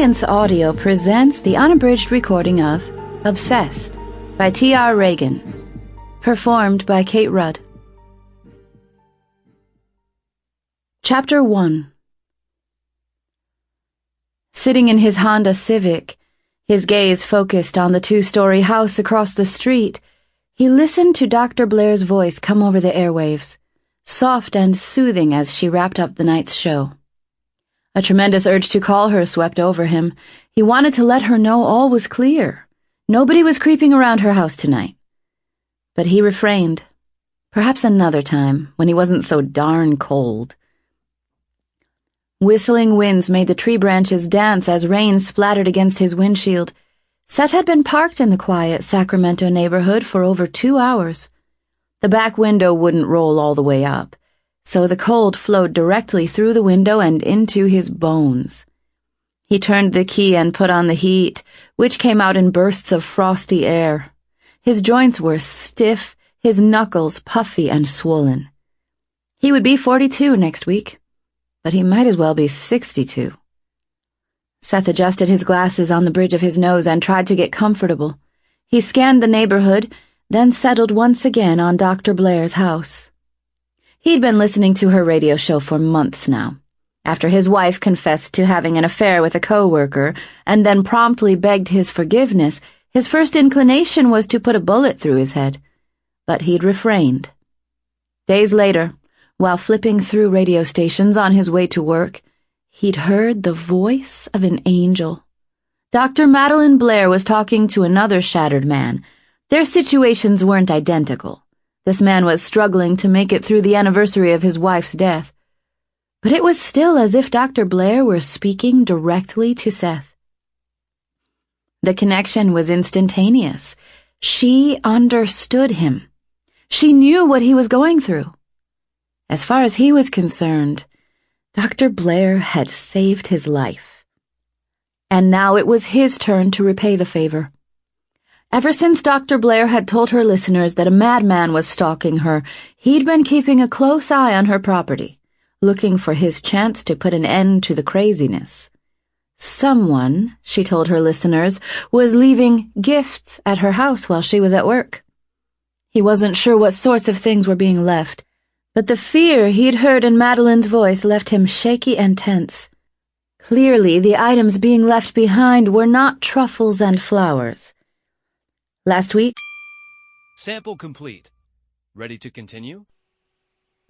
Brilliance Audio presents the unabridged recording of Obsessed by T.R. Ragan, performed by Kate Rudd. Chapter 1. Sitting in his Honda Civic, his gaze focused on the two-story house across the street, he listened to Dr. Blair's voice come over the airwaves, soft and soothing as she wrapped up the night's show. A tremendous urge to call her swept over him. He wanted to let her know all was clear. Nobody was creeping around her house tonight. But he refrained. Perhaps another time, when he wasn't so darn cold. Whistling winds made the tree branches dance as rain splattered against his windshield. Seth had been parked in the quiet Sacramento neighborhood for over 2 hours. The back window wouldn't roll all the way up, so the cold flowed directly through the window and into his bones. He turned the key and put on the heat, which came out in bursts of frosty air. His joints were stiff, his knuckles puffy and swollen. He would be 42 next week, but he might as well be 62. Seth adjusted his glasses on the bridge of his nose and tried to get comfortable. He scanned the neighborhood, then settled once again on Dr. Blair's house. He'd been listening to her radio show for months now. After his wife confessed to having an affair with a co-worker and then promptly begged his forgiveness, his first inclination was to put a bullet through his head. But he'd refrained. Days later, while flipping through radio stations on his way to work, he'd heard the voice of an angel. Dr. Madeline Blair was talking to another shattered man. Their situations weren't identical. This man was struggling to make it through the anniversary of his wife's death. But it was still as if Dr. Blair were speaking directly to Seth. The connection was instantaneous. She understood him. She knew what he was going through. As far as he was concerned, Dr. Blair had saved his life. And now it was his turn to repay the favor. Ever since Dr. Blair had told her listeners that a madman was stalking her, he'd been keeping a close eye on her property, looking for his chance to put an end to the craziness. Someone, she told her listeners, was leaving gifts at her house while she was at work. He wasn't sure what sorts of things were being left, but the fear he'd heard in Madeline's voice left him shaky and tense. Clearly, the items being left behind were not truffles and flowers. Last week, Sample complete. Ready to continue?